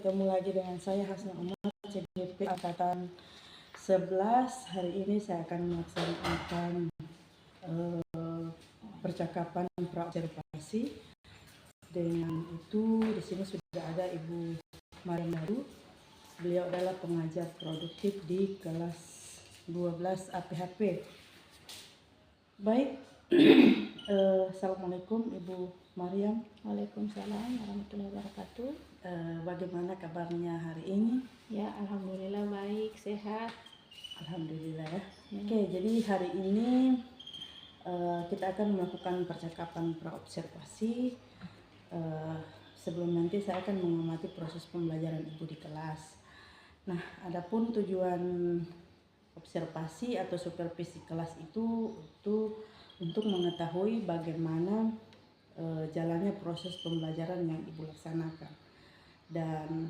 bertemu lagi dengan saya Hasna Umar, CDP Angkatan 11. Hari ini saya akan melaksanakan percakapan praobservasi. Dengan itu di sini sudah ada Ibu Mariam Daru. Beliau adalah pengajar produktif di kelas 12 APHP. Baik, Assalamualaikum Ibu Mariam. Waalaikumsalam warahmatullahi wabarakatuh. Bagaimana kabarnya hari ini? Ya, alhamdulillah baik, sehat. Alhamdulillah ya. Oke, jadi hari ini kita akan melakukan percakapan praobservasi. Sebelum nanti saya akan mengamati proses pembelajaran Ibu di kelas. Nah, adapun tujuan observasi atau supervisi kelas itu untuk mengetahui bagaimana jalannya proses pembelajaran yang Ibu laksanakan dan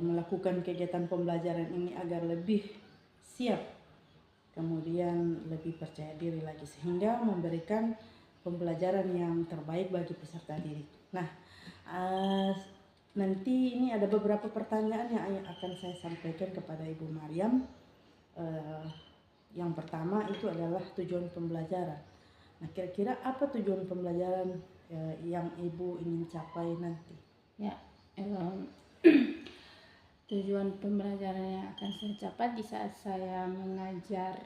melakukan kegiatan pembelajaran ini agar lebih siap, kemudian lebih percaya diri lagi, sehingga memberikan pembelajaran yang terbaik bagi peserta didik. Nah, nanti ini ada beberapa pertanyaan yang akan saya sampaikan kepada Ibu Mariam. Yang pertama itu adalah tujuan pembelajaran. Nah, kira-kira apa tujuan pembelajaran yang Ibu ingin capai nanti? Ya, tujuan pembelajaran yang akan saya capai di saat saya mengajar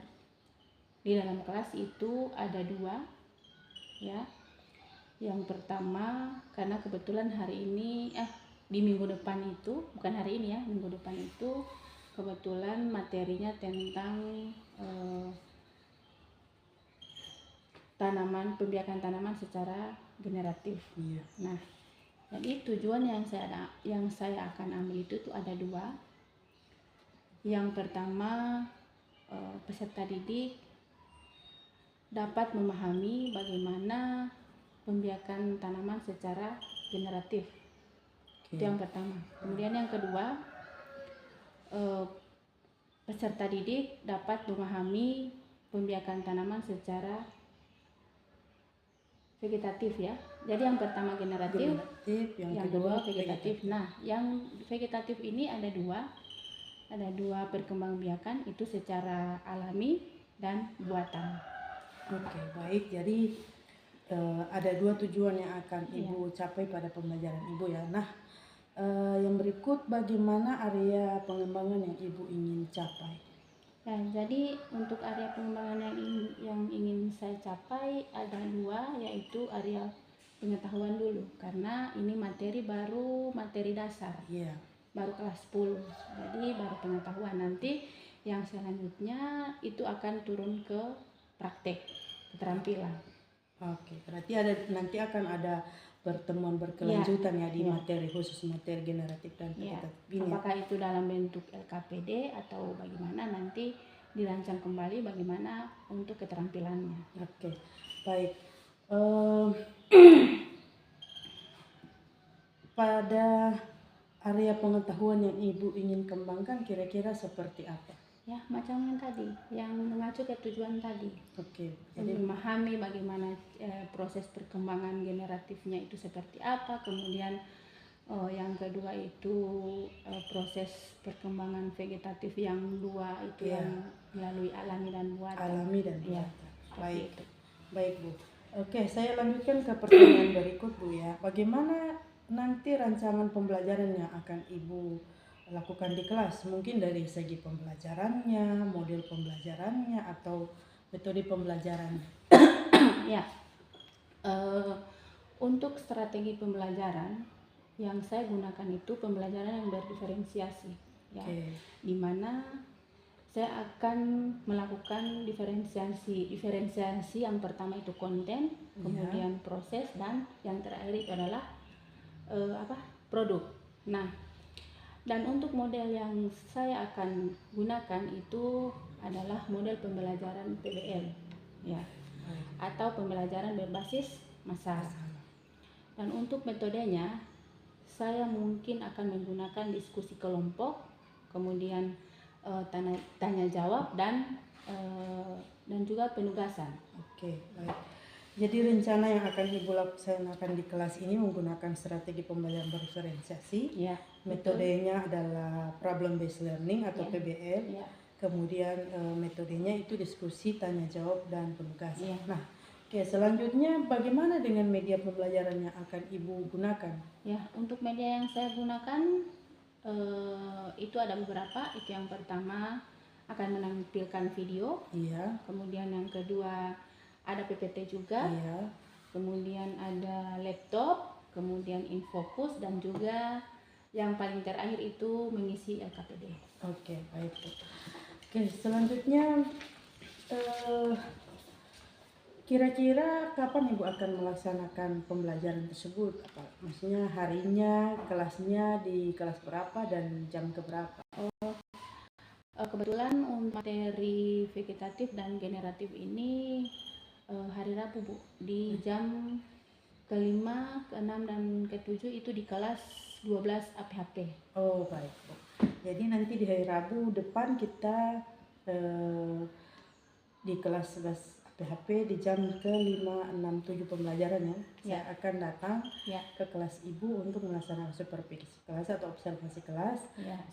di dalam kelas itu ada dua, ya. Yang pertama, karena kebetulan hari ini, di minggu depan itu, bukan hari ini ya, minggu depan itu kebetulan materinya tentang pembiakan tanaman secara generatif. Iya. Nah, jadi tujuan yang saya akan ambil itu ada dua. Yang pertama, peserta didik dapat memahami bagaimana pembiakan tanaman secara generatif. Itu yang pertama. Kemudian yang kedua, peserta didik dapat memahami pembiakan tanaman secara vegetatif ya. Jadi yang pertama generatif, yang kedua vegetatif. Nah, yang vegetatif ini ada dua perkembangbiakan, itu secara alami dan buatan. Oke, baik. Jadi ada dua tujuan yang akan Ibu capai pada pembelajaran Ibu ya. Nah, yang berikut bagaimana area pengembangan yang Ibu ingin capai? Ya, jadi untuk area pengembangan yang ingin saya capai ada dua, yaitu area pengetahuan dulu, karena ini materi dasar. Iya. Baru kelas 10. Jadi baru pengetahuan. Nanti yang selanjutnya itu akan turun ke praktek, keterampilan. Oke, berarti nanti akan ada pertemuan berkelanjutan di materi khusus, materi generatif dan vegetatif ini. Apakah itu dalam bentuk LKPD atau bagaimana, nanti dirancang kembali bagaimana untuk keterampilannya. Oke, baik. Pada area pengetahuan yang Ibu ingin kembangkan kira-kira seperti apa? Ya, macam yang tadi, yang mengacu ke tujuan tadi. Oke. Jadi memahami bagaimana proses perkembangan generatifnya itu seperti apa. Kemudian yang kedua itu proses perkembangan vegetatif yang dua itu yang melalui alami dan buatan. Alami dan buatan. Ya, baik. Baik, Bu. Oke, saya lanjutkan ke pertanyaan berikut, Bu ya. Bagaimana nanti rancangan pembelajaran yang akan Ibu lakukan di kelas? Mungkin dari segi pembelajarannya, model pembelajarannya, atau metode pembelajarannya. Ya, untuk strategi pembelajaran yang saya gunakan itu pembelajaran yang berdiferensiasi, ya, dimana saya akan melakukan diferensiasi yang pertama itu konten, kemudian proses, dan yang terakhir itu adalah produk. Nah, dan untuk model yang saya akan gunakan itu adalah model pembelajaran PBL, ya, atau pembelajaran berbasis masalah. Dan untuk metodenya, saya mungkin akan menggunakan diskusi kelompok, kemudian tanya jawab dan juga penugasan. Oke, baik. Jadi rencana yang akan Ibu laksanakan di kelas ini menggunakan strategi pembelajaran berdiferensiasi. Ya, Metodenya adalah problem based learning atau Ya. PBL. Ya. Kemudian metodenya itu diskusi, tanya jawab, dan penugasan. Ya. Nah, oke, selanjutnya bagaimana dengan media pembelajaran yang akan Ibu gunakan? Ya, untuk media yang saya gunakan itu ada beberapa. Itu yang pertama akan menampilkan video. Iya. Kemudian yang kedua ada PPT juga. Iya. Kemudian ada laptop, kemudian infocus, dan juga yang paling terakhir itu mengisi LKPD. Oke, baik. Oke, selanjutnya kira-kira kapan Ibu akan melaksanakan pembelajaran tersebut? Maksudnya harinya, kelasnya di kelas berapa dan jam keberapa? Kebetulan untuk materi vegetatif dan generatif ini hari Rabu, Bu, di jam ke-5, ke-6, dan ke-7 itu di kelas 12 APHP. Oh, baik, Bu. Jadi nanti di hari Rabu depan kita di kelas 11 APHP di jam ke-5, 6, 7 pembelajaran ya. Saya akan datang ke kelas Ibu untuk melaksanakan supervisi kelas atau observasi kelas.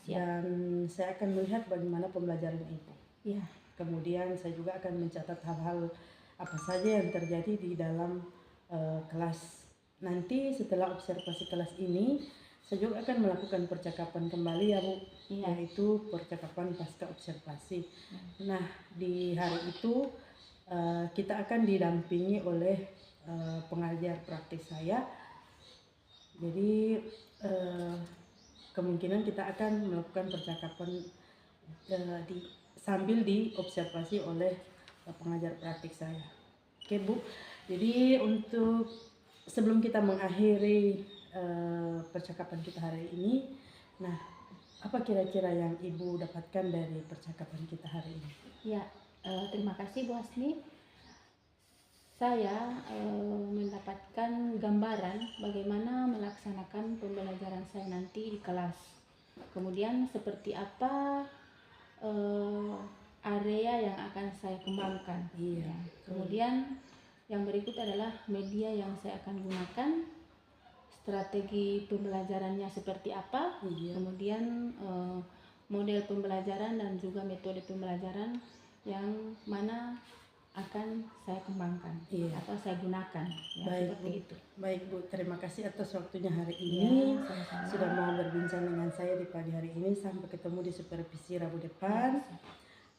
Dan saya akan melihat bagaimana pembelajaran Ibu. Kemudian saya juga akan mencatat hal-hal apa saja yang terjadi di dalam kelas. Nanti setelah observasi kelas ini, saya juga akan melakukan percakapan kembali ya Bu, yaitu percakapan pasca observasi. Nah, di hari itu kita akan didampingi oleh pengajar praktis saya. Jadi kemungkinan kita akan melakukan percakapan sambil diobservasi oleh pengajar praktik saya. Oke Bu, jadi untuk sebelum kita mengakhiri percakapan kita hari ini, nah apa kira-kira yang Ibu dapatkan dari percakapan kita hari ini? Ya, terima kasih Bu Hasni. Saya mendapatkan gambaran bagaimana melaksanakan pembelajaran saya nanti di kelas. Kemudian seperti apa area yang akan saya kembangkan. Kemudian yang berikut adalah media yang saya akan gunakan, strategi pembelajarannya seperti apa, kemudian model pembelajaran dan juga metode pembelajaran yang mana akan saya kembangkan atau saya gunakan. Baik, seperti Bu. itu. Baik Bu, terima kasih atas waktunya hari ini. Sudah mau berbincang dengan saya di pagi hari ini. Sampai ketemu di supervisi Rabu depan.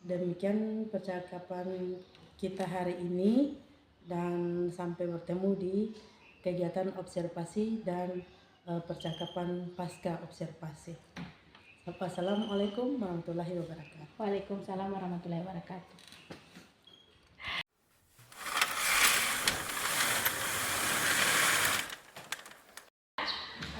Demikian percakapan kita hari ini, dan sampai bertemu di kegiatan observasi dan percakapan pasca observasi. Assalamualaikum warahmatullahi wabarakatuh. Waalaikumsalam warahmatullahi wabarakatuh.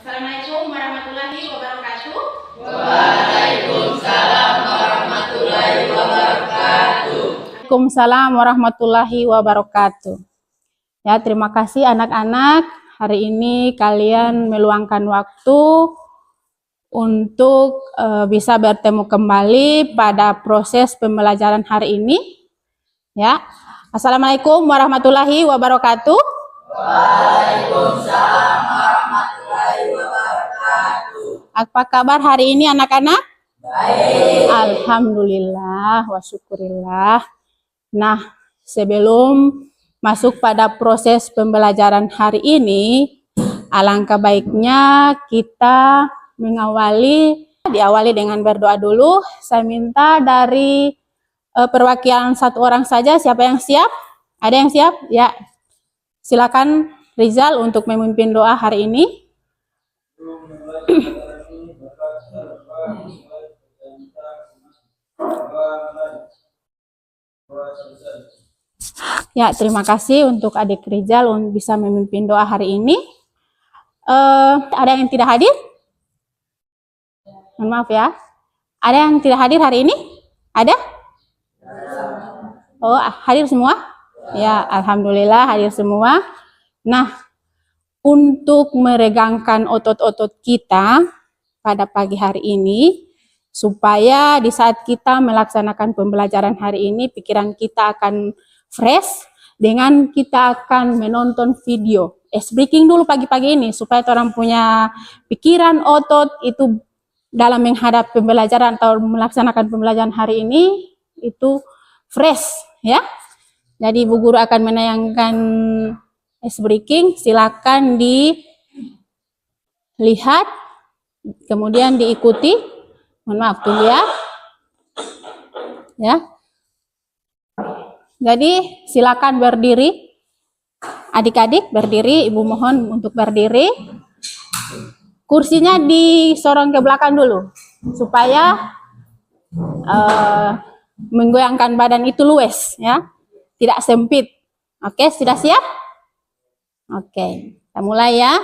Assalamualaikum warahmatullahi wabarakatuh. Waalaikumsalam warahmatullahi wabarakatuh. Waalaikumsalam warahmatullahi wabarakatuh. Ya, terima kasih anak-anak. Hari ini kalian meluangkan waktu untuk bisa bertemu kembali pada proses pembelajaran hari ini. Ya. Assalamualaikum warahmatullahi wabarakatuh. Waalaikumsalam warahmatullahi wabarakatuh. Apa kabar hari ini anak-anak? Baik. Alhamdulillah wa syukurillah. Nah, sebelum masuk pada proses pembelajaran hari ini, alangkah baiknya kita diawali dengan berdoa dulu. Saya minta dari perwakilan satu orang saja, siapa yang siap? Ada yang siap? Ya. Silakan Rizal untuk memimpin doa hari ini. Ya, terima kasih untuk adik Rizal untuk bisa memimpin doa hari ini. Ada yang tidak hadir? Mohon maaf ya. Ada yang tidak hadir hari ini? Ada? Oh, hadir semua? Ya, alhamdulillah hadir semua. Nah, untuk meregangkan otot-otot kita pada pagi hari ini, supaya di saat kita melaksanakan pembelajaran hari ini, pikiran kita akan fresh dengan kita akan menonton video ice breaking dulu pagi-pagi ini supaya orang punya pikiran, otot itu dalam menghadap pembelajaran atau melaksanakan pembelajaran hari ini itu fresh ya. Jadi Ibu Guru akan menayangkan ice breaking, silakan dilihat kemudian diikuti. Mohon maaf tunggu ya. Ya. Jadi silakan berdiri. Adik-adik berdiri, Ibu mohon untuk berdiri. Kursinya disorong ke belakang dulu supaya menggoyangkan badan itu luwes ya. Tidak sempit. Oke, sudah siap? Oke, kita mulai ya.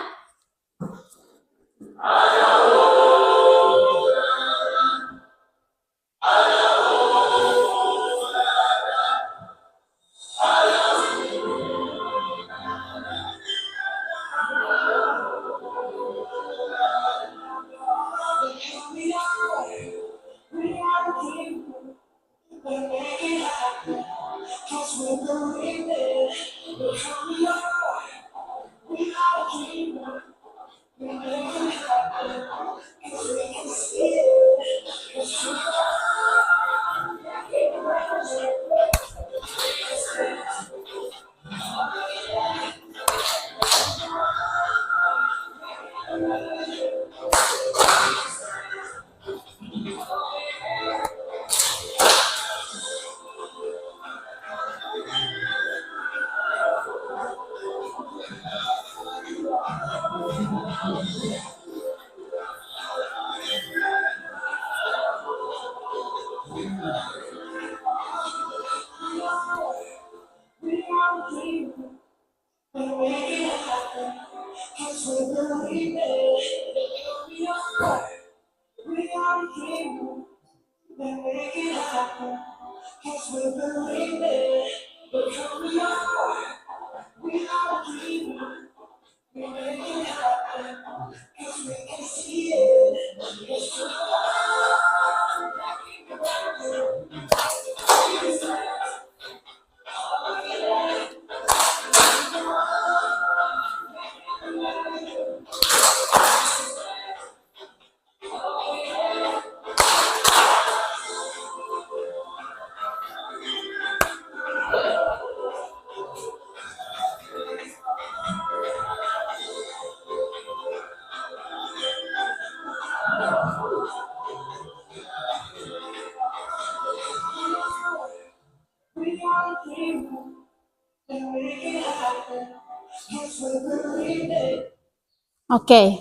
Oke,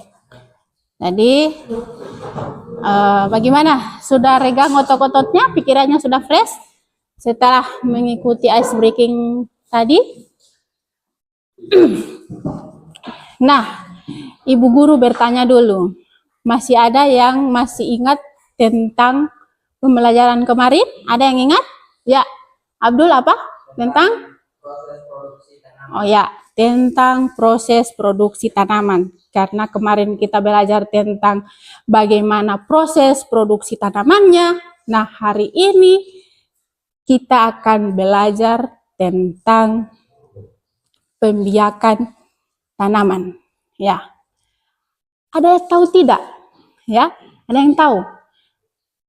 jadi bagaimana? Sudah regang otot-ototnya, pikirannya sudah fresh setelah mengikuti ice breaking tadi? Nah, Ibu Guru bertanya dulu, masih ada yang masih ingat tentang pembelajaran kemarin? Ada yang ingat? Ya, Abdul apa? Tentang? Oh ya, tentang proses produksi tanaman. Karena kemarin kita belajar tentang bagaimana proses produksi tanamannya. Nah, hari ini kita akan belajar tentang pembiakan tanaman. Ya, ada yang tahu tidak? Ya, ada yang tahu?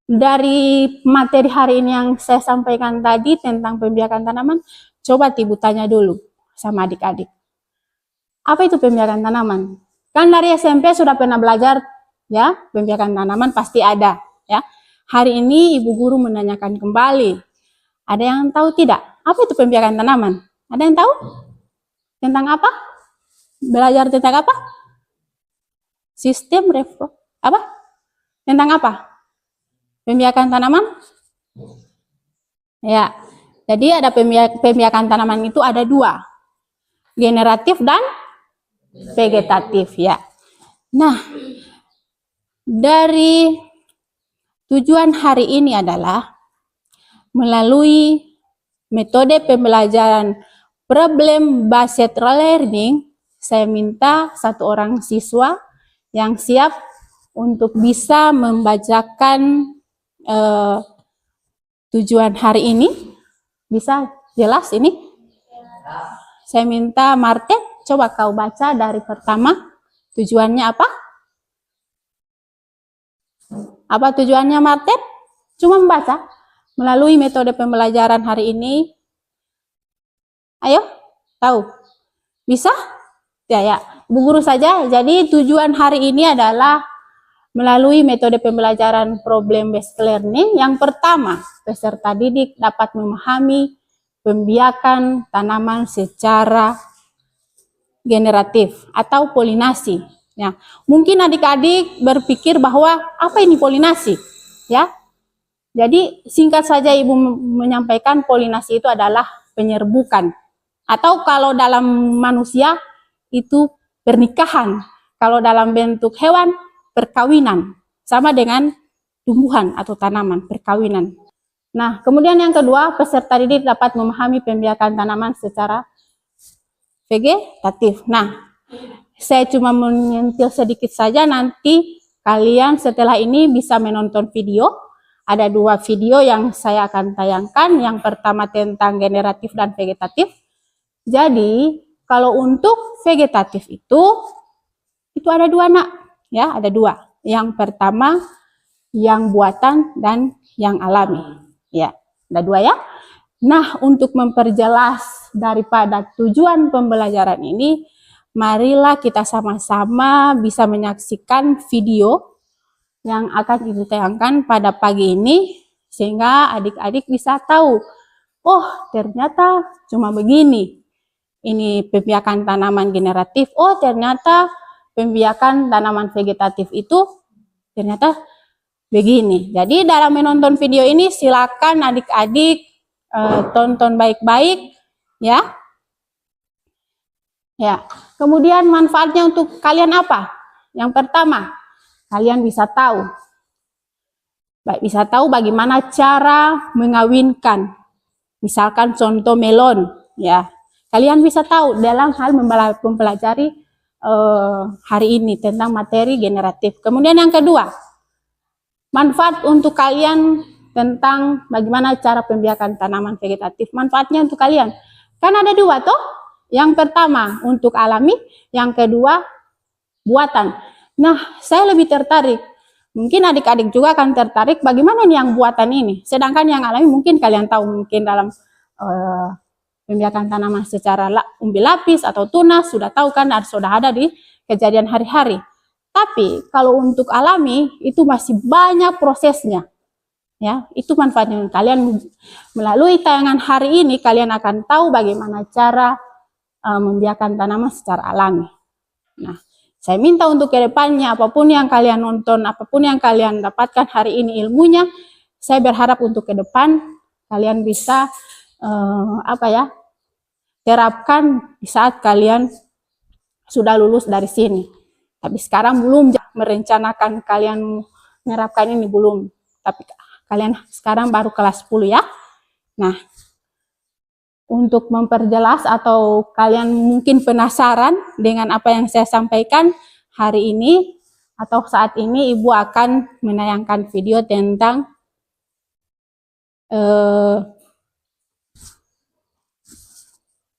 Dari materi hari ini yang saya sampaikan tadi tentang pembiakan tanaman, coba Ibu tanya dulu sama adik-adik. Apa itu pembiakan tanaman? Kan dari SMP sudah pernah belajar ya, pembiakan tanaman pasti ada ya. Hari ini Ibu Guru menanyakan kembali. Ada yang tahu tidak? Apa itu pembiakan tanaman? Ada yang tahu? Tentang apa? Belajar tentang apa? Sistem apa? Tentang apa? Pembiakan tanaman? Ya. Jadi ada pembiakan tanaman itu ada dua. Generatif dan vegetatif ya. Nah, dari tujuan hari ini adalah melalui metode pembelajaran problem based learning, saya minta satu orang siswa yang siap untuk bisa membacakan tujuan hari ini. Bisa jelas ini? saya minta Martin, coba kau baca dari pertama. Tujuannya apa? Apa tujuannya Martin? Cuma membaca. Melalui metode pembelajaran hari ini. Ayo, tahu? Bisa? Ya. Bu Guru saja. Jadi tujuan hari ini adalah melalui metode pembelajaran problem based learning. Yang pertama, peserta didik dapat memahami pembiakan tanaman secara generatif atau polinasi. Ya, mungkin adik-adik berpikir bahwa apa ini polinasi? Ya, jadi singkat saja Ibu menyampaikan polinasi itu adalah penyerbukan. Atau kalau dalam manusia itu pernikahan. Kalau dalam bentuk hewan perkawinan, sama dengan tumbuhan atau tanaman, perkawinan. Nah, kemudian yang kedua, peserta didik dapat memahami pembiakan tanaman secara vegetatif. Nah, saya cuma menyentil sedikit saja, nanti kalian setelah ini bisa menonton video. Ada 2 video yang saya akan tayangkan, yang pertama tentang generatif dan vegetatif. Jadi, kalau untuk vegetatif itu ada 2 nak. Ya, ada 2. Yang pertama yang buatan dan yang alami. Ya, ada 2 ya. Nah, untuk memperjelas daripada tujuan pembelajaran ini, marilah kita sama-sama bisa menyaksikan video yang akan Ibu tayangkan pada pagi ini, sehingga adik-adik bisa tahu, oh ternyata cuma begini. Ini pembiakan tanaman generatif, oh ternyata pembiakan tanaman vegetatif itu ternyata begini. Jadi dalam menonton video ini silakan adik-adik tonton baik-baik ya. Ya. Kemudian manfaatnya untuk kalian apa? Yang pertama, kalian bisa tahu bagaimana cara mengawinkan. Misalkan contoh melon ya. Kalian bisa tahu dalam hal mempelajari hari ini tentang materi generatif. Kemudian yang kedua, manfaat untuk kalian tentang bagaimana cara pembiakan tanaman vegetatif. Manfaatnya untuk kalian. Kan ada 2 toh. Yang pertama untuk alami, yang kedua buatan. Nah, saya lebih tertarik. Mungkin adik-adik juga akan tertarik bagaimana nih yang buatan ini. Sedangkan yang alami mungkin kalian tahu, mungkin dalam pembiakan tanaman secara umbi lapis atau tunas, sudah tahu kan, sudah ada di kejadian hari-hari. Tapi kalau untuk alami itu masih banyak prosesnya. Ya, itu manfaatnya. Kalian melalui tayangan hari ini kalian akan tahu bagaimana cara membiakan tanaman secara alami. Nah, saya minta untuk kedepannya apapun yang kalian nonton, apapun yang kalian dapatkan hari ini ilmunya, saya berharap untuk ke depan kalian bisa terapkan di saat kalian sudah lulus dari sini. Tapi sekarang belum merencanakan kalian menerapkan ini, belum. Tapi kalian sekarang baru kelas 10 ya. Nah, untuk memperjelas atau kalian mungkin penasaran dengan apa yang saya sampaikan hari ini atau saat ini, Ibu akan menayangkan video tentang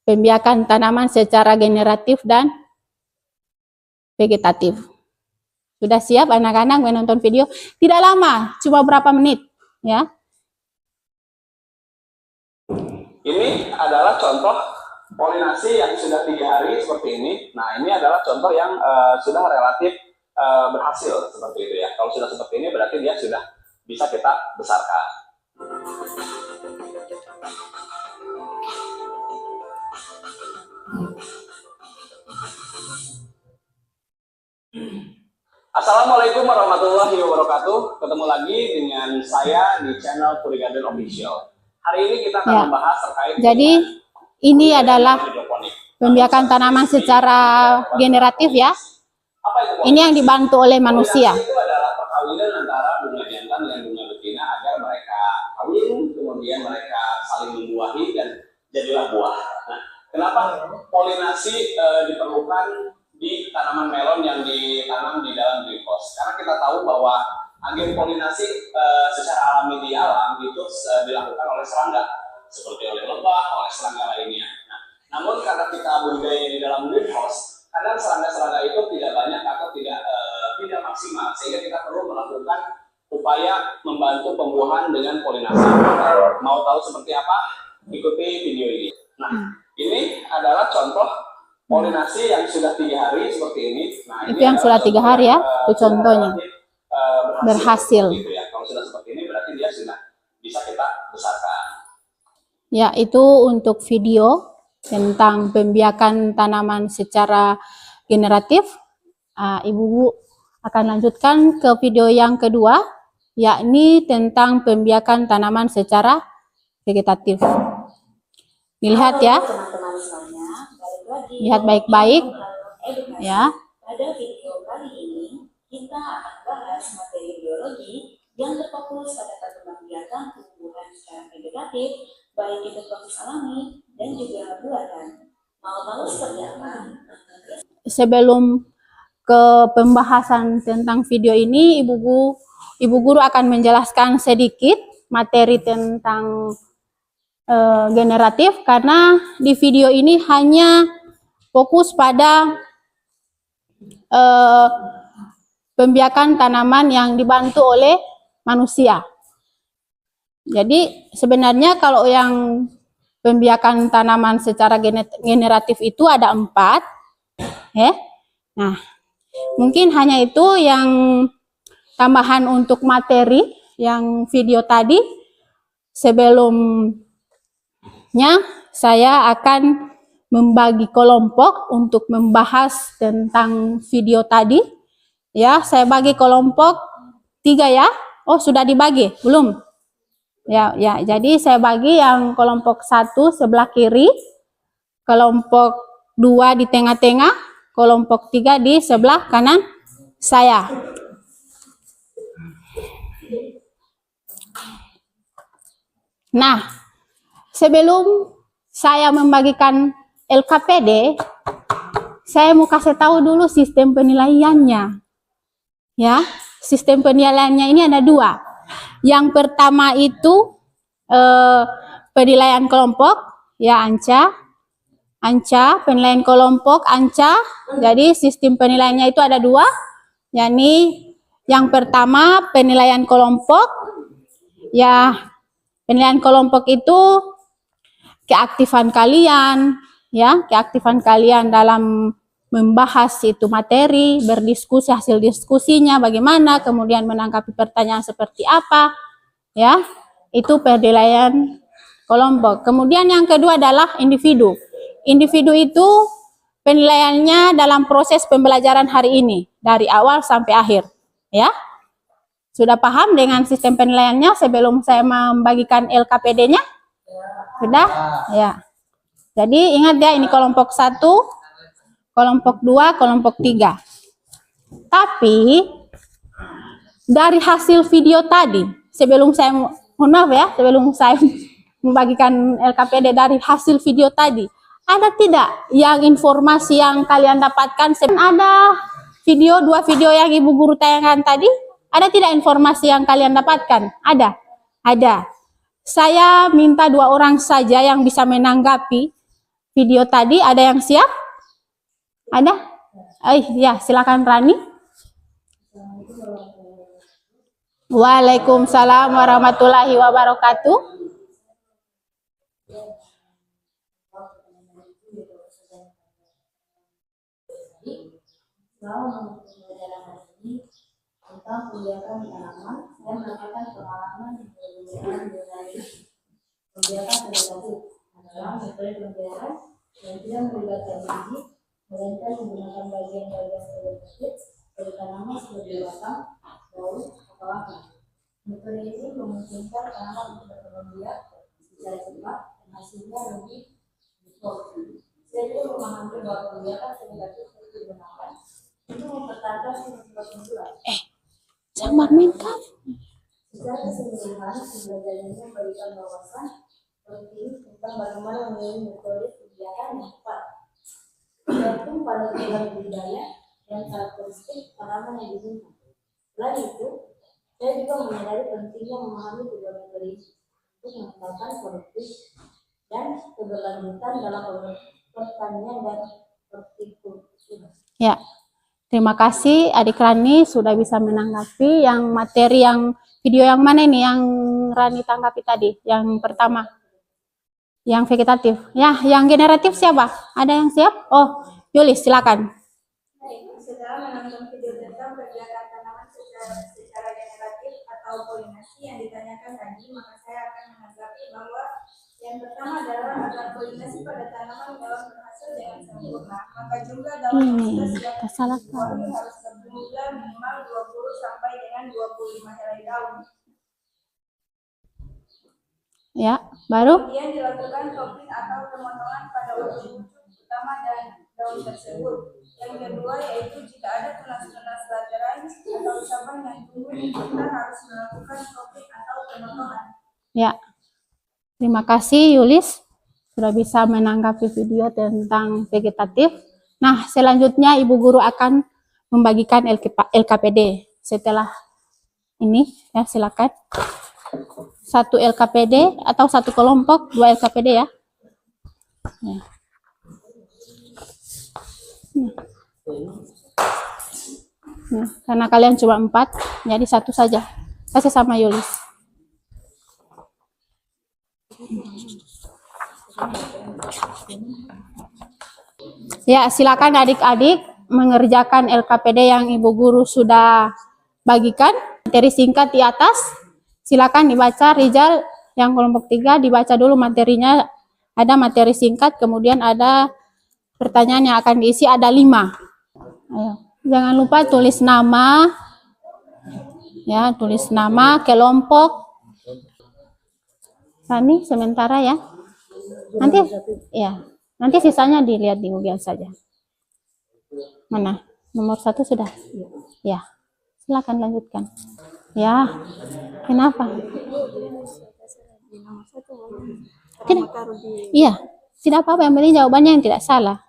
pembiakan tanaman secara generatif dan vegetatif. Sudah siap anak-anak menonton video? Tidak lama, cuma berapa menit ya. Ini adalah contoh polinasi yang sudah 3 hari seperti ini. Nah, ini adalah contoh yang sudah relatif berhasil seperti itu ya. Kalau sudah seperti ini berarti dia sudah bisa kita besarkan. Assalamualaikum warahmatullahi wabarakatuh. Ketemu lagi dengan saya di channel Puri Garden Official. Hari ini kita akan membahas terkait. Jadi ini adalah pembiakan tanaman secara generatif ya. Ini yang dibantu oleh manusia. Itu adalah perkawinan antara bunga jantan dan bunga betina agar mereka kawin, kemudian mereka saling membuahi dan jadilah buah. Nah, kenapa polinasi diperlukan di tanaman melon yang ditanam di dalam greenhouse? Karena kita tahu bahwa agen polinasi secara alami di alam itu dilakukan oleh serangga, seperti oleh lebah, oleh serangga lainnya. Namun karena kita budidaya di dalam greenhouse, kadang serangga-serangga itu tidak banyak atau tidak maksimal, sehingga kita perlu melakukan upaya membantu pembuahan dengan polinasi. Mau tahu seperti apa? Ikuti video ini. Nah, ini adalah contoh polinasi yang sudah 3 hari seperti ini. Nah, Itu yang sudah 3 hari ya, itu contohnya. Berhasil. Gitu ya. Kalau sudah seperti ini berarti dia sudah bisa kita besarkan. Ya, itu untuk video tentang pembiakan tanaman secara generatif. Ibu akan lanjutkan ke video yang kedua, yakni tentang pembiakan tanaman secara vegetatif. Dilihat ya, Teman-teman semuanya, balik lagi. lihat baik-baik Edukasi. ya. Pada video kali ini, kita akan bahas materi biologi yang berfokus pada perkembangan biakan tumbuhan secara vegetatif, baik itu proses alami dan juga buatan. Mau tahu seperti apa? Sebelum ke pembahasan tentang video ini, Ibu Guru akan menjelaskan sedikit materi tentang generatif, karena di video ini hanya fokus pada pembiakan tanaman yang dibantu oleh manusia. Jadi sebenarnya kalau yang pembiakan tanaman secara generatif itu ada 4, ya. Nah, mungkin hanya itu yang tambahan untuk materi yang video tadi. Sebelumnya saya akan membagi kelompok untuk membahas tentang video tadi. Ya, saya bagi kelompok 3 ya. Oh, sudah dibagi? Belum? Ya, jadi saya bagi yang kelompok 1 sebelah kiri, kelompok 2 di tengah-tengah, kelompok 3 di sebelah kanan saya. Nah, sebelum saya membagikan LKPD, saya mau kasih tahu dulu sistem penilaiannya. Ya, sistem penilaiannya ini ada 2. Yang pertama itu penilaian kelompok, ya ANCA, penilaian kelompok ANCA. Jadi sistem penilaiannya itu ada 2, yakni yang pertama penilaian kelompok. Ya, penilaian kelompok itu keaktifan kalian, ya, keaktifan kalian dalam membahas itu materi, berdiskusi, hasil diskusinya bagaimana, kemudian menanggapi pertanyaan seperti apa, ya, itu penilaian kelompok. Kemudian yang kedua adalah individu. Individu itu penilaiannya dalam proses pembelajaran hari ini, dari awal sampai akhir, ya. Sudah paham dengan sistem penilaiannya sebelum saya membagikan LKPD-nya? Sudah? Ya. Jadi ingat ya, ini kelompok 1, kelompok 2, kelompok 3. Tapi dari hasil video tadi, sebelum saya mohon maaf ya, sebelum saya membagikan LKPD, dari hasil video tadi, ada tidak yang informasi yang kalian dapatkan? Ada video, 2 video yang Ibu Guru tayangkan tadi, ada tidak informasi yang kalian dapatkan? Ada. Ada. Saya minta 2 orang saja yang bisa menanggapi video tadi. Ada yang siap? Ada? Ya, silakan Rani. Waalaikumsalam warahmatullahi wabarakatuh. Tentang pembiakan tanaman dan mendapatkan pengalaman mengenai pembiakan vegetatif adalah metode pembiakan yang tidak melibatkan biji, melainkan menggunakan bagian-bagian vegetatif dari tanaman seperti batang, daun, atau akar. Metode ini memungkinkan tanaman untuk berkembang biak secara cepat dan hasilnya lebih berproduksi. Saya juga memahami bahwa pembiakan vegetatif harus digunakan untuk mempertahankan sifat tumbuhan. Sambar mental. Secara keseluruhan, pembelajarannya memberikan wawasan penting tentang bagaimana memilih metode kegiatan yang tepat, tergantung pada tujuan budidaya dan karakteristik tanaman yang digunakan. Selain itu, saya juga menyadari pentingnya memahami tujuan metode untuk meningkatkan produktif dan keberlanjutan dalam pertanian dan hortikultura. Ya, terima kasih Adik Rani sudah bisa menanggapi yang materi yang video yang mana ini yang Rani tanggapi tadi, yang pertama. Yang vegetatif. Ya, yang generatif siapa? Ada yang siap? Oh, Yulis silakan. Setelah menonton video tentang pergerakan tanaman secara generatif atau polinasi yang ditanyakan tadi, maka saya akan menanggapi bahwa yang pertama adalah agar polinasi pada tanaman melon berhasil dengan sempurna, maka jumlah daun hosta yang dibuahi harus berjumlah minimal 20 sampai dengan 25 helai daun. Ya, baru? Kemudian dilakukan topping atau pemotongan pada ujung utama dan daun tersebut. Yang kedua yaitu jika ada tunas-tunas lateral atau cabang yang tumbuh, kita harus melakukan topping atau pemotongan. Ya, terima kasih Yulis sudah bisa menanggapi video tentang vegetatif. Nah, selanjutnya Ibu Guru akan membagikan LKPD. Setelah ini, ya silakan. 1 LKPD atau 1 kelompok 2 LKPD ya. Nah, karena kalian cuma 4, jadi 1 saja. Kasih sama Yulis. Ya, silakan adik-adik mengerjakan LKPD yang Ibu Guru sudah bagikan. Materi singkat di atas. Silakan dibaca. Rizal yang kelompok 3 dibaca dulu materinya. Ada materi singkat, kemudian ada pertanyaan yang akan diisi, ada 5. Ayo. Jangan lupa tulis nama. Ya, tulis nama, kelompok. Rani sementara ya. Nanti sisanya dilihat di Google saja. Mana? Nomor 1 sudah? Ya. Silakan lanjutkan. Ya. Kenapa? Tidak. Iya. Tidak apa-apa, yang penting jawabannya yang tidak salah.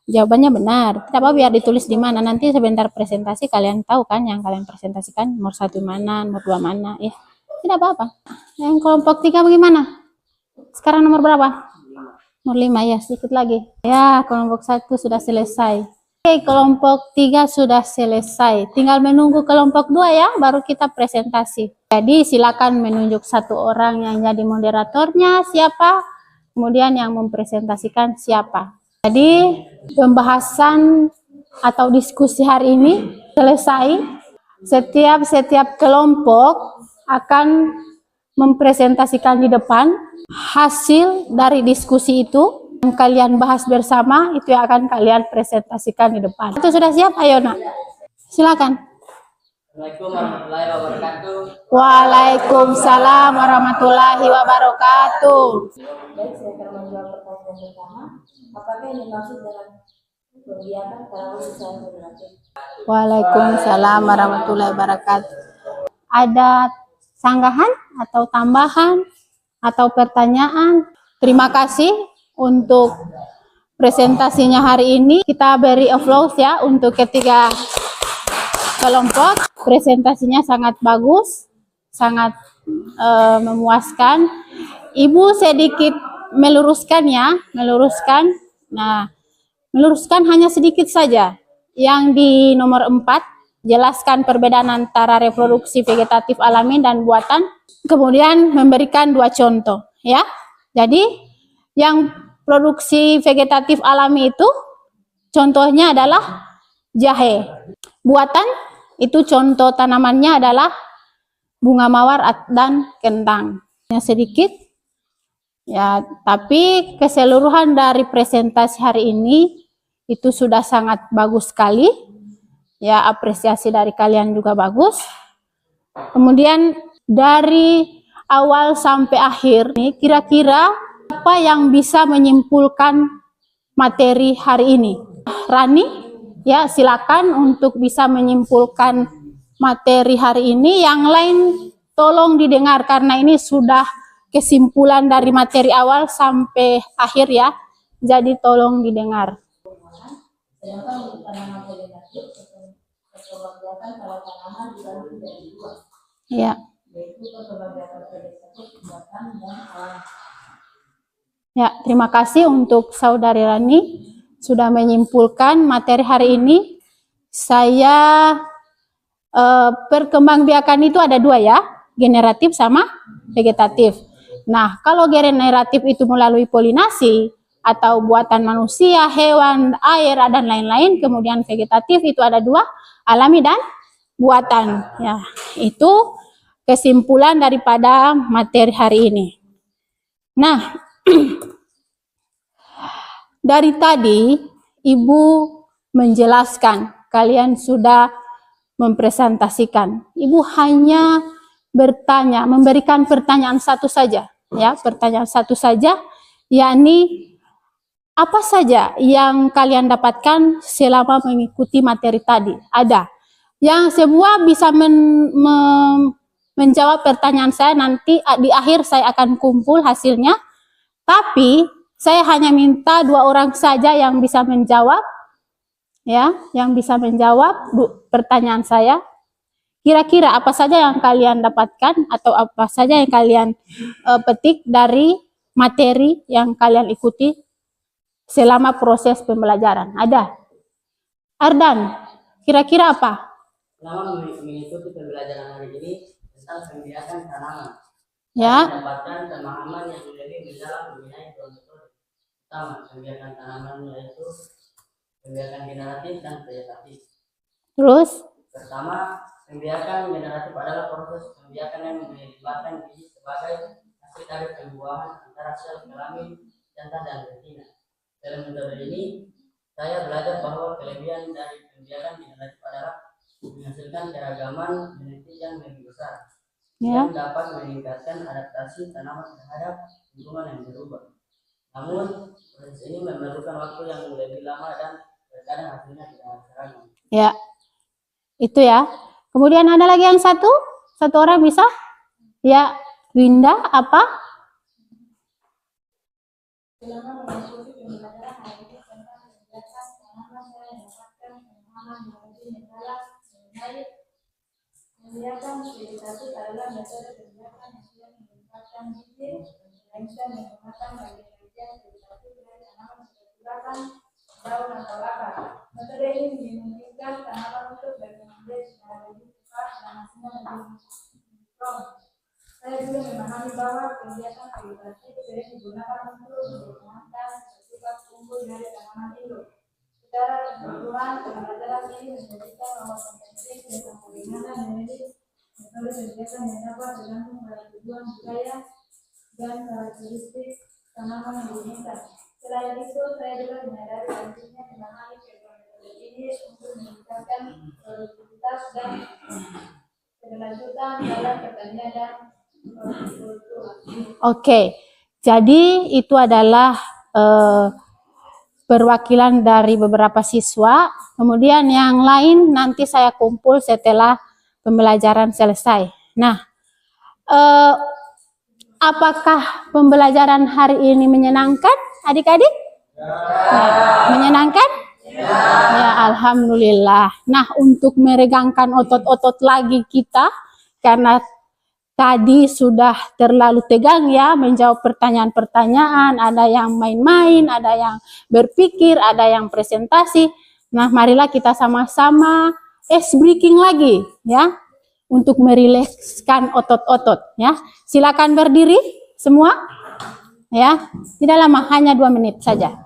Jawabannya benar. Tidak apa-apa biar ditulis di mana. Nanti sebentar presentasi kalian tahu kan yang kalian presentasikan nomor 1 mana, nomor 2 mana, ya. Tidak apa-apa. Yang kelompok 3 bagaimana? Sekarang nomor berapa? Nomor 5 ya, sedikit lagi. Ya, kelompok 1 sudah selesai. Oke, kelompok 3 sudah selesai. Tinggal menunggu kelompok 2 ya, baru kita presentasi. Jadi silakan menunjuk 1 orang yang jadi moderatornya siapa, kemudian yang mempresentasikan siapa. Jadi pembahasan atau diskusi hari ini selesai. Setiap kelompok akan mempresentasikan di depan hasil dari diskusi itu yang kalian bahas bersama, itu yang akan kalian presentasikan di depan. Itu sudah siap? Ayo nak, silakan. Assalamualaikum warahmatullahi wabarakatuh. Waalaikumsalam warahmatullahi wabarakatuh. Baik, saya akan menjawab pertanyaan pertama. Apakah yang dimaksud dengan kegiatan tarawih secara generatif? Waalaikumsalam warahmatullahi wabarakatuh. Ada sanggahan atau tambahan atau pertanyaan? Terima kasih untuk presentasinya hari ini. Kita beri applause ya untuk ketiga kelompok. Presentasinya sangat bagus, sangat memuaskan. Ibu sedikit meluruskan ya, meluruskan. Nah, meluruskan hanya sedikit saja. Yang di nomor 4, jelaskan perbedaan antara reproduksi vegetatif alami dan buatan. Kemudian memberikan 2 contoh ya. Jadi yang produksi vegetatif alami itu contohnya adalah jahe. Buatan itu contoh tanamannya adalah bunga mawar dan kentang. Yang sedikit ya, tapi keseluruhan dari presentasi hari ini itu sudah sangat bagus sekali. Ya, apresiasi dari kalian juga bagus. Kemudian dari awal sampai akhir nih, kira-kira apa yang bisa menyimpulkan materi hari ini? Rani, ya silakan untuk bisa menyimpulkan materi hari ini. Yang lain tolong didengar karena ini sudah kesimpulan dari materi awal sampai akhir ya. Jadi tolong didengar. Sedangkan untuk tanaman vegetatif, kekebagian kalau tanaman dibagi menjadi 2. Ya. Yaitu kekebagian vegetatif buatan dan alami. Ya, terima kasih untuk Saudari Rani sudah menyimpulkan materi hari ini. Saya perkembangbiakan itu ada dua ya, generatif sama vegetatif. Nah, kalau generatif itu melalui polinasi atau buatan manusia, hewan, air, dan lain-lain. Kemudian vegetatif itu ada dua, alami dan buatan. Ya, itu kesimpulan daripada materi hari ini. Nah, dari tadi Ibu menjelaskan, kalian sudah mempresentasikan. Ibu hanya bertanya, memberikan pertanyaan satu saja, ya, pertanyaan satu saja, yakni apa saja yang kalian dapatkan selama mengikuti materi tadi? Ada. Yang semua bisa menjawab pertanyaan saya, nanti di akhir saya akan kumpul hasilnya. Tapi saya hanya minta 2 orang saja yang bisa menjawab, ya, yang bisa menjawab pertanyaan saya. Kira-kira apa saja yang kalian dapatkan atau apa saja yang kalian petik dari materi yang kalian ikuti selama proses pembelajaran? Ada? Ardan, kira-kira apa? Selama mengikuti pembelajaran hari ini tentang pembiakan tanaman, Ya. mendapatkan pemahaman yang lebih mendalam mengenai metode pertama pembiakan tanaman, yaitu pembiakan generatif dan vegetatif. Terus? Pertama, pembiakan generatif adalah proses pembiakan yang melibatkan biji sebagai hasil dari pembuahan antara sel kelamin, jantan, dan betina. Dalam metode ini, saya belajar bahwa kelebihan dari pembiakan generatif adalah menghasilkan keragaman genetik yang lebih besar, yang dapat meningkatkan adaptasi tanaman terhadap lingkungan yang berubah. Namun, proses ini memerlukan waktu yang lebih lama dan terkadang hasilnya tidak seragam. Ya, itu ya. Kemudian ada lagi yang satu orang bisa? Ya, Winda, apa? Selama mengikuti pembelajaran hari ini tentang pembiakan tanaman, saya mendapatkan pemahaman yang lebih mendalam mengenai pembiakan vegetatif adalah metode pembiakan yang tidak melibatkan biji, melainkan menggunakan bagian-bagian vegetatif dari tanaman seperti batang, daun, atau akar. Metode ini memungkinkan tanaman untuk berkembang secara lebih cepat dan hasilnya lebih strong. Saya juga memahami bahwa pembiakan vegetatif sering digunakan untuk mempertahankan sifat unggul dari tanaman itu. Secara keseluruhan, pembelajaran ini menjadikan wawasan penting tentang bagaimana memilih metode pembiakan yang dapat bergantung pada tujuan budaya dan karakteristik tanaman yang diinginkan. Selain itu, saya juga menyadari pentingnya memahami metode ini untuk meningkatkan produktivitas dan keberlanjutan dalam pertanian dan hortikultura. Oke, jadi itu adalah perwakilan dari beberapa siswa. Kemudian yang lain nanti saya kumpul setelah pembelajaran selesai. Nah, apakah pembelajaran hari ini menyenangkan, adik-adik? Ya, menyenangkan? Ya, alhamdulillah. Nah, untuk meregangkan otot-otot lagi kita, karena tadi sudah terlalu tegang ya menjawab pertanyaan-pertanyaan, ada yang main-main, ada yang berpikir, ada yang presentasi. Nah, marilah kita sama-sama ice breaking lagi ya untuk merilekskan otot-otot ya. Silakan berdiri semua ya. Tidak lama, hanya 2 menit saja.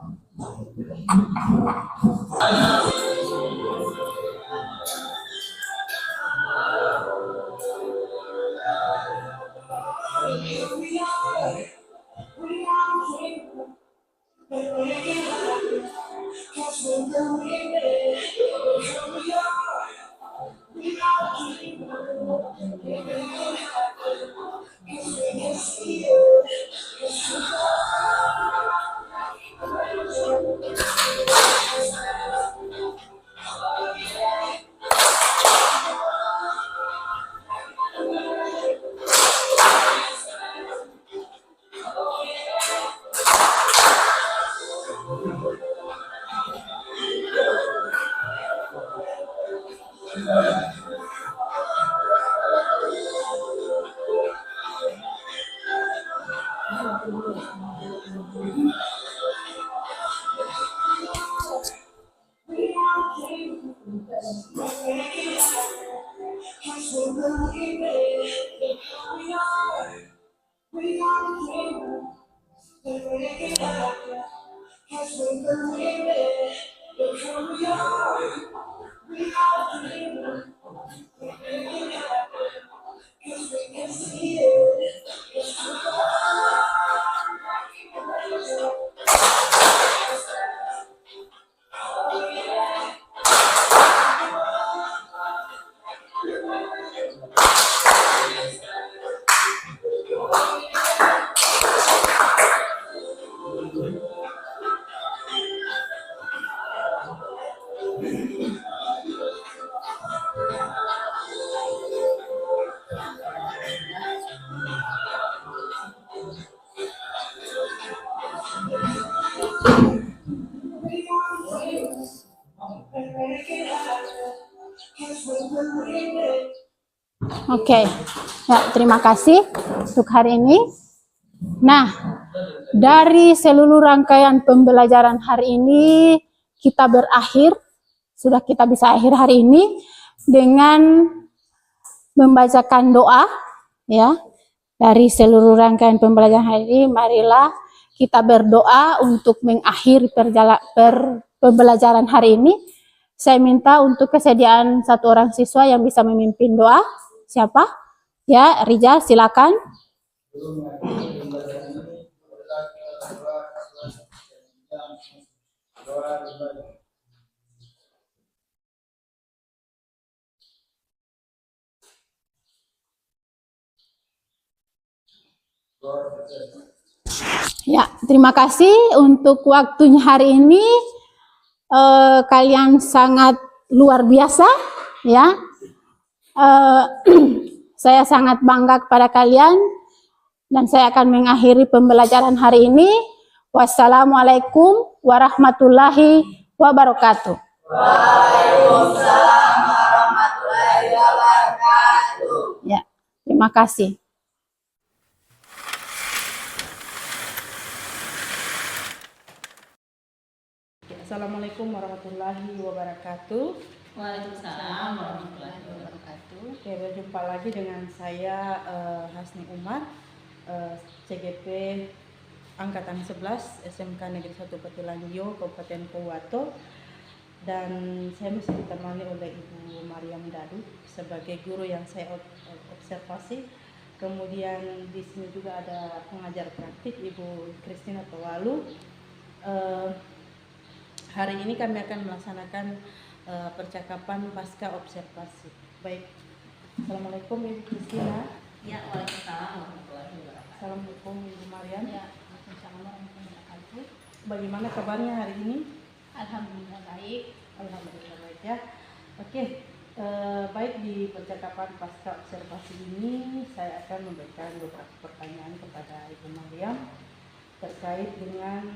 Oke, ya, terima kasih untuk hari ini. Nah, dari seluruh rangkaian pembelajaran hari ini sudah kita bisa akhir hari ini dengan membacakan doa, ya. Dari seluruh rangkaian pembelajaran hari ini, marilah kita berdoa untuk mengakhiri pembelajaran hari ini. Saya minta untuk kesediaan satu orang siswa yang bisa memimpin doa. Siapa? Ya, Rijal, silakan. Ya, terima kasih untuk waktunya hari ini. Kalian sangat luar biasa, ya. Saya sangat bangga kepada kalian dan saya akan mengakhiri pembelajaran hari ini. Wassalamualaikum warahmatullahi wabarakatuh. Waalaikumsalam warahmatullahi wabarakatuh. Ya, terima kasih. Assalamualaikum warahmatullahi wabarakatuh. Waalaikumsalam warahmatullahi wabarakatuh. Oke, berjumpa lagi dengan saya Hasni Umar, CGP Angkatan 11 SMK Negeri 1 Petilanjo, Kabupaten Pohuwato. Dan saya masih ditemani oleh Ibu Mariam Dadu sebagai guru yang saya observasi. Kemudian di sini juga ada pengajar praktik Ibu Christina Tawalu. Hari ini kami akan melaksanakan percakapan pasca observasi. Baik. Assalamualaikum Ibu Christina. Ya, waalaikumsalam warahmatullahi wabarakatuh. Assalamualaikum Ibu Mariam. Ya, waalaikumsalam warahmatullahi wabarakatuh. Bagaimana kabarnya hari ini? Alhamdulillah baik. Alhamdulillah baik ya. Oke, baik, di percakapan pasca observasi ini saya akan memberikan beberapa pertanyaan kepada Ibu Mariam terkait dengan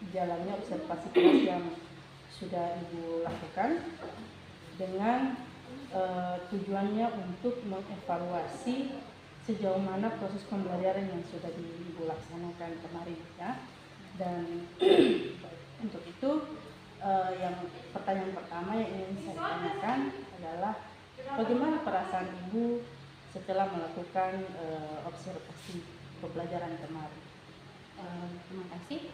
jalannya observasi kelas yang sudah Ibu lakukan dengan tujuannya untuk mengevaluasi sejauh mana proses pembelajaran yang sudah Ibu laksanakan kemarin ya. Dan untuk itu yang pertanyaan pertama yang ingin saya tanyakan adalah bagaimana perasaan Ibu setelah melakukan observasi pembelajaran kemarin? Terima kasih.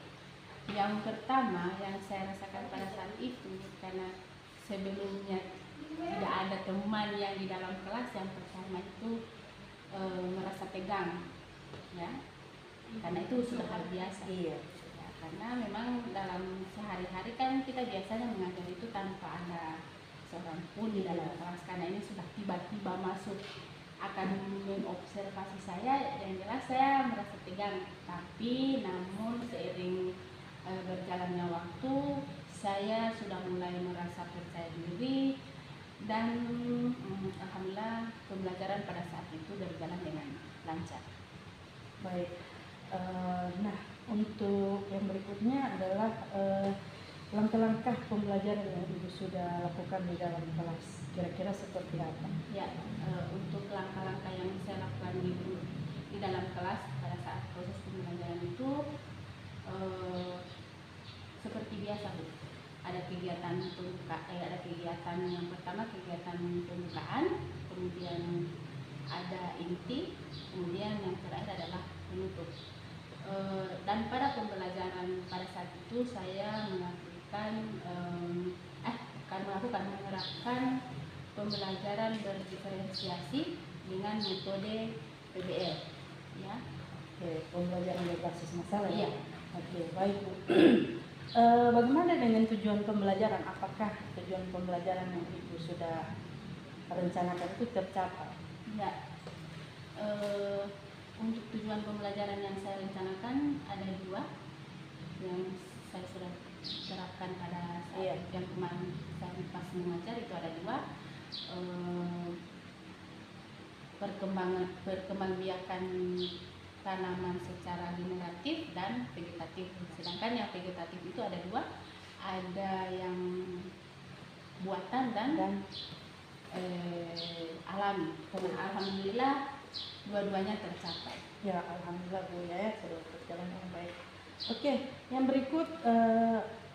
Yang pertama yang saya rasakan pada saat itu, karena sebelumnya tidak ada teman yang di dalam kelas, yang pertama itu merasa tegang, ya, karena itu sudah hal biasa. Iya. Ya, karena memang dalam sehari-hari kan kita biasanya mengajar itu tanpa ada seorang pun di dalam kelas, karena ini sudah tiba-tiba masuk akan mengobservasi saya, yang jelas saya merasa tegang. Tapi namun seiring berjalannya waktu, saya sudah mulai merasa percaya diri dan alhamdulillah pembelajaran pada saat itu berjalan dengan lancar. Baik. Nah, untuk yang berikutnya adalah langkah-langkah pembelajaran yang Ibu sudah lakukan di dalam kelas, kira-kira seperti apa? Ya, untuk langkah-langkah yang saya lakukan di dalam kelas pada saat proses pembelajaran itu seperti biasa Bu. Ada kegiatan ada kegiatan yang pertama kegiatan pembukaan, kemudian ada inti, kemudian yang terakhir adalah penutup. Dan pada pembelajaran pada saat itu saya menerapkan pembelajaran berdiferensiasi dengan metode PBL, ya. Oke, pembelajaran berbasis masalah ya. Iya. Oke, baik Bu. Bagaimana dengan tujuan pembelajaran? Apakah tujuan pembelajaran yang Ibu sudah rencanakan itu tercapai? Ya. Untuk tujuan pembelajaran yang saya rencanakan ada 2 yang saya sudah terapkan pada saat yang kemarin saya pas mengajar, itu ada 2. Perkembangbiakan tanaman secara generatif dan vegetatif. Sedangkan yang vegetatif itu ada 2, ada yang buatan dan alami. Alhamdulillah dua-duanya tercapai. Ya, alhamdulillah Bu ya, sudah berjalan dengan baik. Oke, yang berikut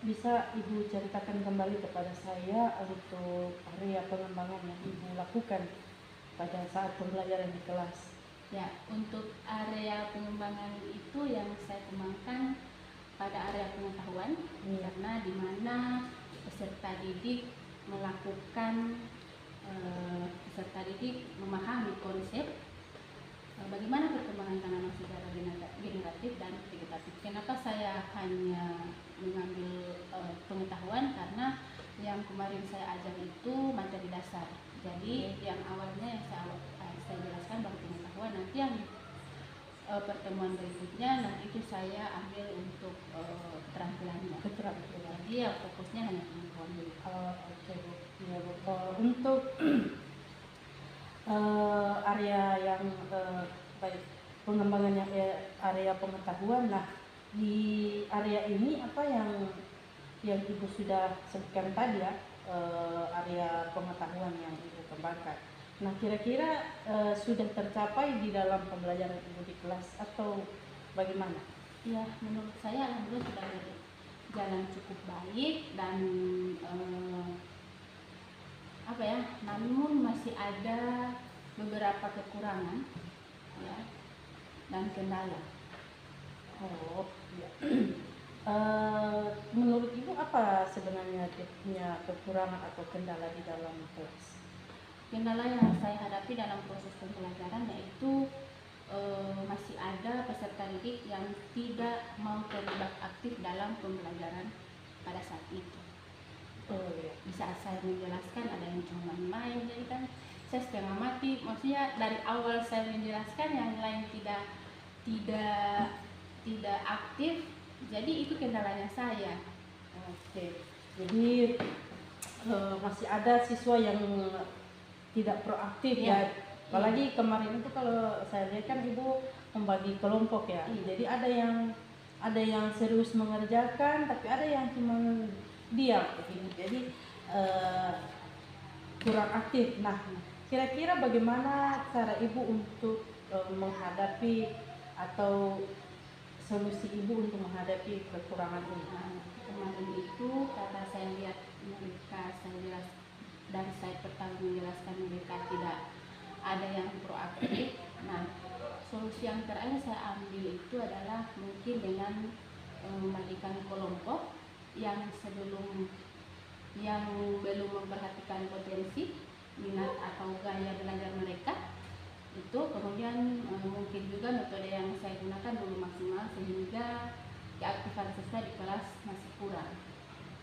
bisa Ibu ceritakan kembali kepada saya untuk area pengembangan yang Ibu lakukan pada saat pembelajaran di kelas. Ya, untuk area pengembangan itu yang saya kembangkan pada area pengetahuan, karena di mana peserta didik memahami konsep bagaimana perkembangan tanaman secara generatif dan vegetatif. Kenapa saya hanya mengambil pengetahuan? Karena yang kemarin saya ajar itu materi dasar. Jadi yang awalnya yang saya jelaskan baru pengetahuan, nanti yang pertemuan berikutnya nanti itu saya ambil untuk keterampilannya. Jadi ya fokusnya hanya pengetahuan dulu. Oke Bu. Ya, Bu. Untuk area yang baik pengembangannya area pengetahuan. Nah, di area ini apa yang Ibu sudah sebutkan tadi ya, area pengetahuan yang Ibu kembangkan. Nah, kira-kira sudah tercapai di dalam pembelajaran Ibu di kelas atau bagaimana? Ya, menurut saya alhamdulillah sudah berjalan cukup baik dan namun masih ada beberapa kekurangan ya dan kendala. Menurut Ibu apa sebenarnya punya kekurangan atau kendala di dalam kelas? Kendala yang saya hadapi dalam proses pembelajaran yaitu masih ada peserta didik yang tidak mau terlibat aktif dalam pembelajaran pada saat itu. Bisa saya menjelaskan ada yang cuma main, jadi kan saya setengah mati. Maksudnya dari awal saya menjelaskan yang lain tidak aktif, jadi itu kendalanya saya. Oke, jadi masih ada siswa yang tidak proaktif ya. Apalagi kemarin itu kalau saya lihat kan Ibu membagi kelompok ya. Jadi ada yang serius mengerjakan, tapi ada yang cuma diam begitu. Jadi kurang aktif. Nah, kira-kira bagaimana cara Ibu untuk menghadapi atau solusi Ibu untuk menghadapi kekurangan ini? Kemarin itu karena saya lihat mereka, saya pertama menjelaskan mereka tidak ada yang proaktif. Nah, solusi yang terakhir saya ambil itu adalah mungkin dengan membagikan kelompok yang belum memperhatikan potensi, minat atau gaya belajar mereka itu, kemudian mungkin juga metode yang saya gunakan belum maksimal sehingga keaktifan siswa di kelas masih kurang.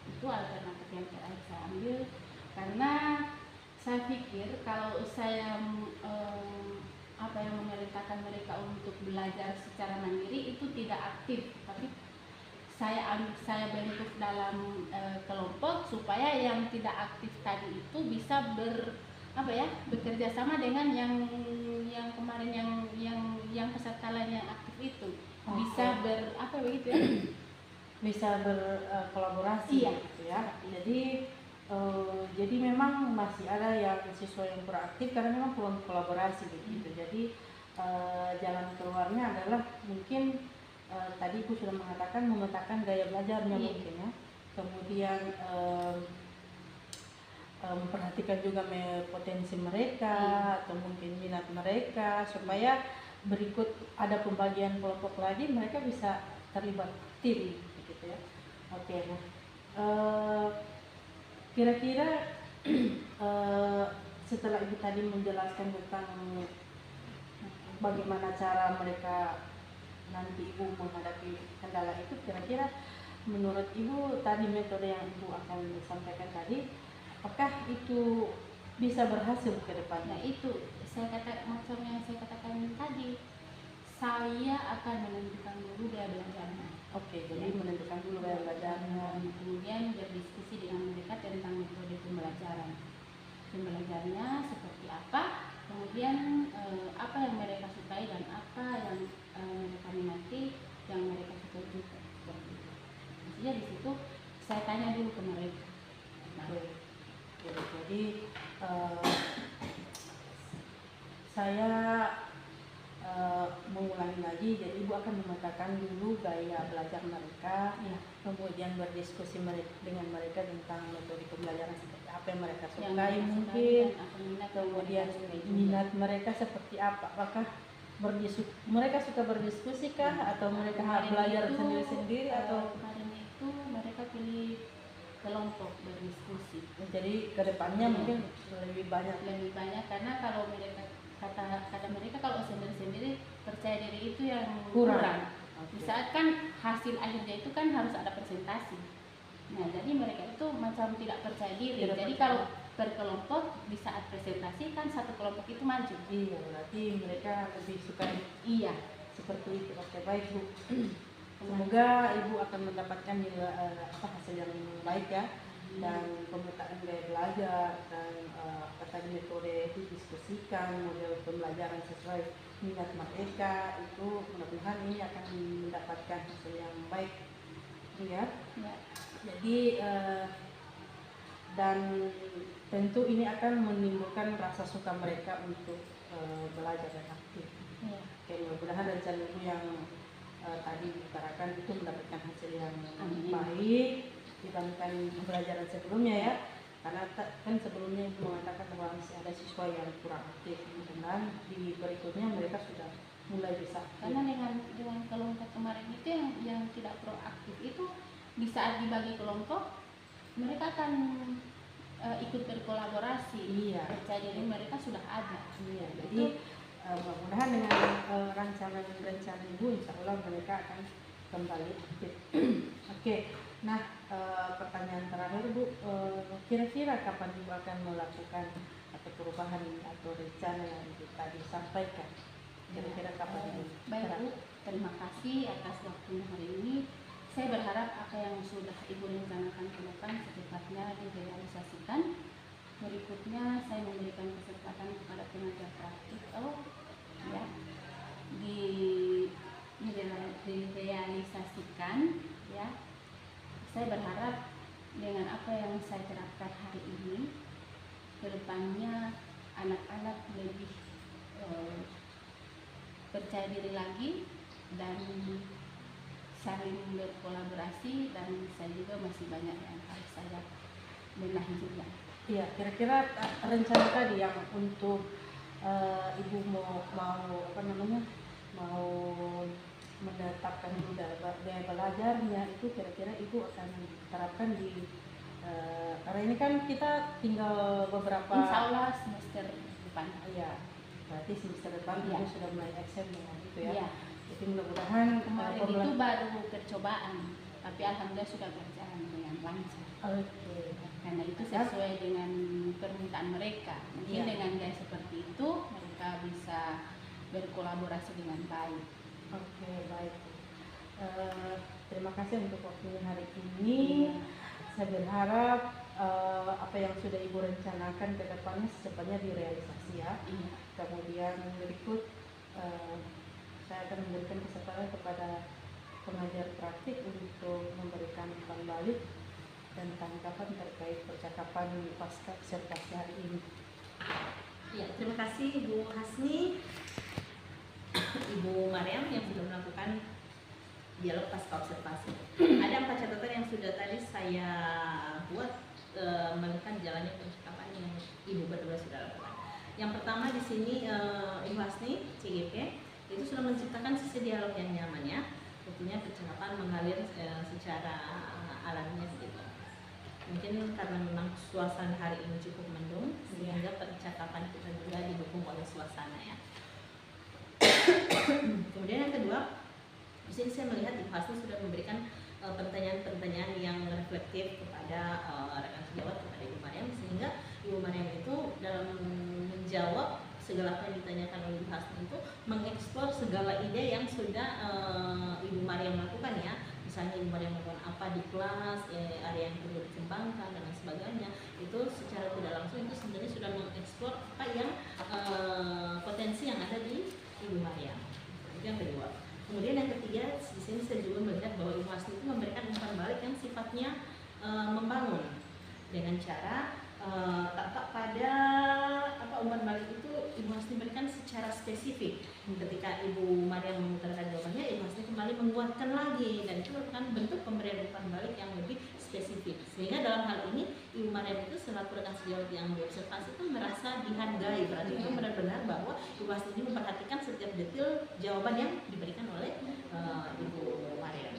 Itu alternatif yang terakhir saya ambil, karena saya pikir kalau saya memerintahkan mereka untuk belajar secara mandiri itu tidak aktif, tapi saya bentuk dalam kelompok supaya yang tidak aktif tadi itu bisa bekerja sama dengan yang kemarin yang peserta lain yang aktif itu. Bisa bisa berkolaborasi gitu ya. Jadi memang masih ada yang siswa yang proaktif karena memang perlu kolaborasi begitu. Jadi jalan keluarnya adalah mungkin tadi Ibu sudah mengatakan memetakan gaya belajarnya mungkin ya. Kemudian memperhatikan juga potensi mereka atau mungkin minat mereka supaya berikut ada pembagian kelompok lagi mereka bisa terlibat tim gitu ya. Oke, nah kira-kira setelah Ibu tadi menjelaskan tentang bagaimana cara mereka nanti Ibu menghadapi kendala itu, kira-kira menurut Ibu tadi metode yang Ibu akan sampaikan tadi, apakah itu bisa berhasil ke depannya? Nah itu macam yang saya katakan tadi, saya akan menentukan dulu gaya belajarnya. Oke, jadi menentukan dulu gaya belajarnya, kemudian berdiskusi dengan mereka tentang metode pembelajarnya seperti apa, kemudian apa yang mereka sukai dan apa yang mereka minati, yang mereka sukai juga. Maksudnya di situ saya tanya dulu ke mereka. Jadi saya mengulangi lagi, jadi Ibu akan memetakan dulu gaya belajar mereka, kemudian berdiskusi dengan mereka tentang metode pembelajaran seperti apa yang mereka sukai mungkin, kemudian minat mereka seperti apa, apakah mereka suka berdiskusi kah atau mereka belajar sendiri-sendiri atau kemarin itu mereka pilih kelompok berdiskusi. Jadi kedepannya mungkin lebih banyak karena kalau mereka kata mereka kalau sendiri-sendiri percaya diri itu yang kurang. Di saat kan hasil akhirnya itu kan harus ada presentasi. Nah jadi mereka itu macam tidak percaya diri. Jadi kalau berkelompok di saat presentasi kan satu kelompok itu maju. Iya, berarti mereka lebih suka seperti itu. Oke, baik Bu. Semoga Ibu akan mendapatkan hasil yang baik ya, dan pemetaan gaya belajar dan tadi metode didiskusikan, model pembelajaran sesuai minat mereka, itu mudah-mudahan ini akan mendapatkan hasil yang baik ya. Jadi dan tentu ini akan menimbulkan rasa suka mereka untuk belajar dan aktif. Oke, mudah-mudahan rencana Ibu yang tadi diutarakan itu mendapatkan hasil yang baik dibandingkan pembelajaran sebelumnya ya, karena kan sebelumnya Ibu mengatakan bahwa masih ada siswa yang kurang aktif, dan di berikutnya mereka sudah mulai bisa. Karena dengan kelompok kemarin itu yang tidak proaktif itu di saat dibagi kelompok mereka akan ikut berkolaborasi. Percaya diri mereka sudah ada. Jadi mudah-mudahan dengan rencana Ibu, insya Allah mereka akan kembali aktif. Oke, nah pertanyaan terakhir Bu, kira-kira kapan Ibu akan melakukan atau perubahan atau rencana yang Ibu tadi sampaikan? Kira-kira kapan Ibu? Baik Bu, terima kasih atas waktunya hari ini. Saya berharap apa yang sudah Ibu rencanakan ke depan secepatnya direalisasikan. Berikutnya saya memberikan kesempatan kepada pengajar praktik direalisasikan ya. Saya berharap dengan apa yang saya terapkan hari ini, kedepannya anak-anak lebih percaya diri lagi dan saling berkolaborasi, dan saya juga masih banyak yang harus saya benahi juga. Iya, kira-kira rencana tadi yang untuk Ibu mau menetapkan gaya belajarnya itu, kira-kira Ibu akan terapkan di karena ini kan kita tinggal beberapa, insya Allah semester depan. Iya, berarti semester depan Ibu sudah mulai action dengan itu ya. Iya. Jadi mudah-mudahan kemarin itu baru percobaan, tapi alhamdulillah sudah berjalan dengan lancar. Karena itu sesuai dengan permintaan mereka. Mungkin dengan gaya seperti itu mereka bisa berkolaborasi dengan baik. Oke, baik. Terima kasih untuk waktunya hari ini. Saya berharap apa yang sudah Ibu rencanakan ke depannya secepatnya direalisasi ya. Kemudian berikut saya akan memberikan kesempatan kepada pengajar praktik untuk memberikan umpan balik dan tanggapan terkait percakapan pasca observasi hari ini. Ya, terima kasih Bu Hasni. Ibu Mariam yang sudah melakukan dialog pasca observasi. Ada 4 catatan yang sudah tadi saya buat melihat jalannya percakapan yang Ibu berdua sudah lakukan. Yang pertama di sini Ibu Hasni CGP itu sudah menciptakan sisi dialog yang nyaman ya. Tentunya percakapan mengalir secara alamiah gitu. Mungkin karena memang suasana hari ini cukup mendung sehingga percakapan kita juga didukung oleh suasana ya. Kemudian yang kedua, di sini saya melihat Ibu Hasni sudah memberikan pertanyaan-pertanyaan yang reflektif kepada rekan sejawat, kepada Ibu Mariam, sehingga Ibu Mariam itu dalam menjawab segala apa yang ditanyakan oleh Ibu Hasni itu mengeksplor segala ide yang sudah Ibu Mariam lakukan ya. Misalnya Ibu Mariam melakukan apa di kelas, area yang perlu dikembangkan dan lain sebagainya, itu secara tidak langsung itu sebenarnya sudah mengeksplor apa yang potensi yang ada di Ibu Mariam. Itu yang kedua. Kemudian yang ketiga, di sini saya juga melihat bahwa Ibu Hasni itu memberikan umpan balik yang sifatnya membangun dengan cara tak pada umpan balik itu Ibu Hasni berikan secara spesifik. Ketika Ibu Mariam mengutarakan jawabannya, Ibu Hasni kembali menguatkan lagi, dan itu merupakan bentuk pemberian umpan balik yang lebih spesifik. Sehingga dalam hal ini Ibu Mariam itu selaku rekan sejawat yang diobservasi itu merasa dihargai. Berarti itu benar-benar bahwa Ibu Hasni ini memperhatikan setiap detail jawaban yang diberikan oleh Ibu Mariam.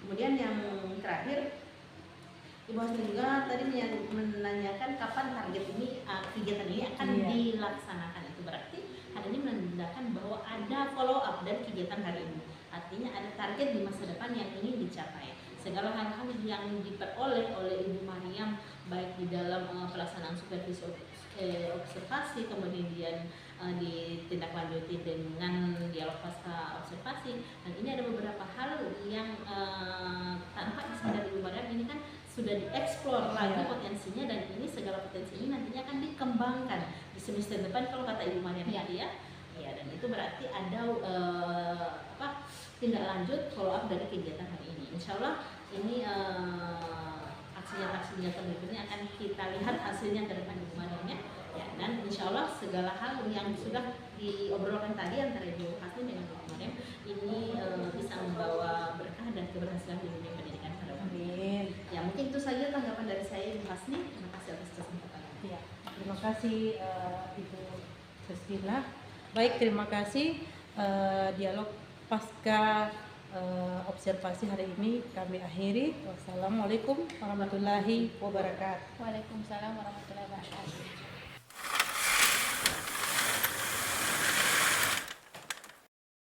Kemudian yang terakhir, Ibu Hasni juga tadi menanyakan kapan target ini, kegiatan ini akan dilaksanakan. Itu berarti hal ini menandakan bahwa ada follow up dari kegiatan hari ini. Artinya ada target di masa depan yang ingin dicapai. Segala hal-hal yang diperoleh oleh Ibu Mariam baik di dalam pelaksanaan supervisi observasi, kemudian ditindaklanjuti dengan dialog pasca observasi, dan ini ada beberapa hal yang tanpa sadar Ibu Mariam ini kan sudah dieksplor lagi potensinya, dan ini segala potensi ini nantinya akan dikembangkan di semester depan kalau kata Ibu Mariam tadi ya. Ya, dan itu berarti ada tindak lanjut follow up dari kegiatan hari ini. Insya Allah ini aksi nyata berikutnya akan kita lihat hasilnya ke depan Ibu Mariam ya. Dan insya Allah segala hal yang sudah diobrolkan tadi antara Ibu Hasni dengan Ibu Mariam ini bisa membawa berkah dan keberhasilan di dunia pendidikan pada depan. Amin. Ya, mungkin itu saja tanggapan dari saya Ibu Hasni. Terima kasih atas kesempatan. Ya, terima kasih Ibu Christina. Baik, terima kasih dialog pasca observasi hari ini kami akhiri. Wassalamualaikum warahmatullahi wabarakatuh. Waalaikumsalam warahmatullahi wabarakatuh.